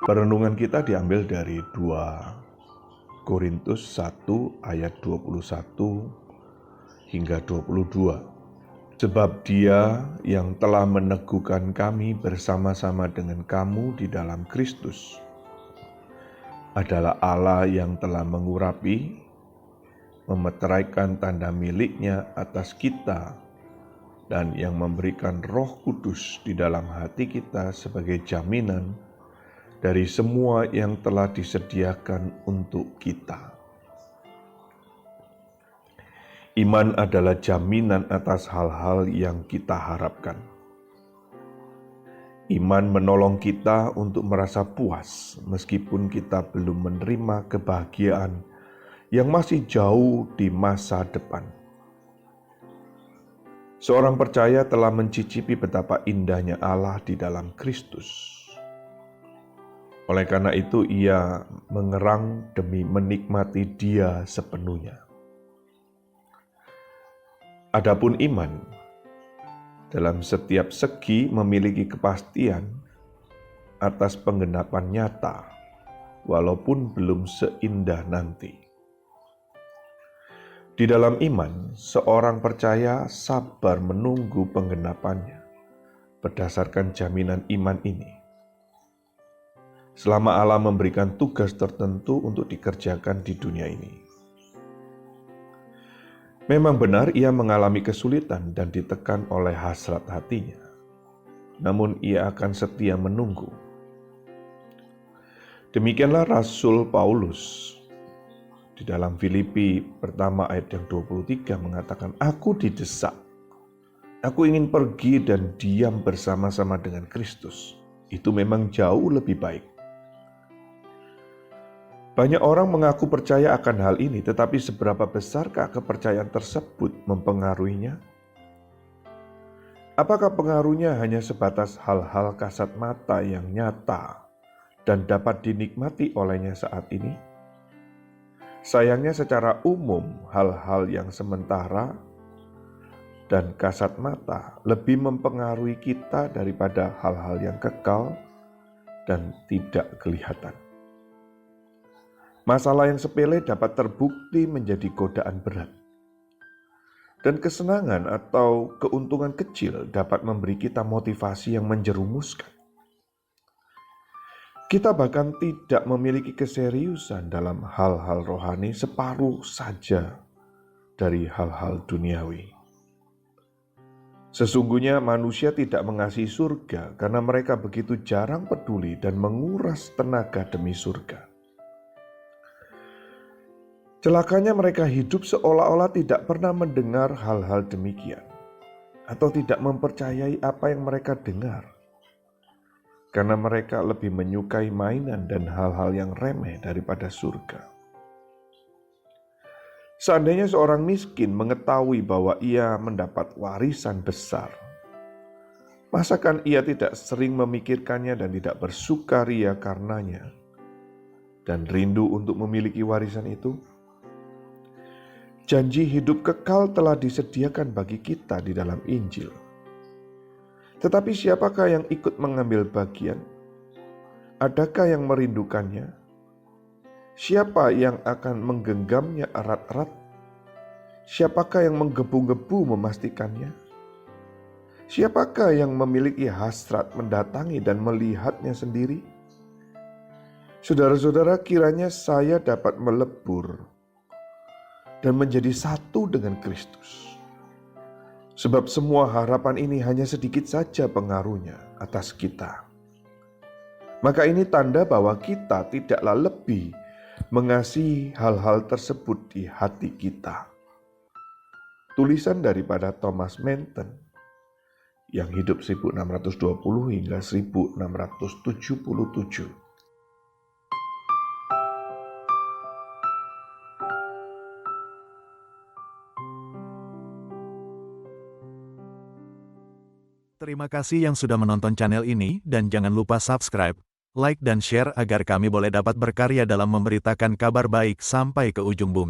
Perenungan kita diambil dari 2 Korintus 1 ayat 21 hingga 22. Sebab Dia yang telah meneguhkan kami bersama-sama dengan kamu di dalam Kristus adalah Allah yang telah mengurapi, memeteraikan tanda miliknya atas kita, dan yang memberikan Roh Kudus di dalam hati kita sebagai jaminan dari semua yang telah disediakan untuk kita. Iman adalah jaminan atas hal-hal yang kita harapkan. Iman menolong kita untuk merasa puas meskipun kita belum menerima kebahagiaan yang masih jauh di masa depan. Seorang percaya telah mencicipi betapa indahnya Allah di dalam Kristus. Oleh karena itu ia mengerang demi menikmati Dia sepenuhnya. Adapun iman, dalam setiap segi memiliki kepastian atas penggenapan nyata, walaupun belum seindah nanti. Di dalam iman, seorang percaya sabar menunggu penggenapannya berdasarkan jaminan iman ini. Selama Allah memberikan tugas tertentu untuk dikerjakan di dunia ini. Memang benar ia mengalami kesulitan dan ditekan oleh hasrat hatinya. Namun ia akan setia menunggu. Demikianlah Rasul Paulus di dalam Filipi pertama ayat yang 23 mengatakan, "Aku didesak. Aku ingin pergi dan diam bersama-sama dengan Kristus. Itu memang jauh lebih baik." Banyak orang mengaku percaya akan hal ini, tetapi seberapa besarkah kepercayaan tersebut mempengaruhinya? Apakah pengaruhnya hanya sebatas hal-hal kasat mata yang nyata dan dapat dinikmati olehnya saat ini? Sayangnya secara umum hal-hal yang sementara dan kasat mata lebih mempengaruhi kita daripada hal-hal yang kekal dan tidak kelihatan. Masalah yang sepele dapat terbukti menjadi godaan berat. Dan kesenangan atau keuntungan kecil dapat memberi kita motivasi yang menjerumuskan. Kita bahkan tidak memiliki keseriusan dalam hal-hal rohani separuh saja dari hal-hal duniawi. Sesungguhnya manusia tidak mengasihi surga karena mereka begitu jarang peduli dan menguras tenaga demi surga. Celakanya mereka hidup seolah-olah tidak pernah mendengar hal-hal demikian atau tidak mempercayai apa yang mereka dengar karena mereka lebih menyukai mainan dan hal-hal yang remeh daripada surga. Seandainya seorang miskin mengetahui bahwa ia mendapat warisan besar, masakan ia tidak sering memikirkannya dan tidak bersukaria karenanya dan rindu untuk memiliki warisan itu? Janji hidup kekal telah disediakan bagi kita di dalam Injil. Tetapi siapakah yang ikut mengambil bagian? Adakah yang merindukannya? Siapa yang akan menggenggamnya erat-erat? Siapakah yang menggebu-gebu memastikannya? Siapakah yang memiliki hasrat mendatangi dan melihatnya sendiri? Saudara-saudara, kiranya saya dapat melebur dan menjadi satu dengan Kristus. Sebab semua harapan ini hanya sedikit saja pengaruhnya atas kita. Maka ini tanda bahwa kita tidaklah lebih mengasihi hal-hal tersebut di hati kita. Tulisan daripada Thomas Manton yang hidup 1620 hingga 1677. Terima kasih yang sudah menonton channel ini dan jangan lupa subscribe, like dan share agar kami boleh dapat berkarya dalam memberitakan kabar baik sampai ke ujung bumi.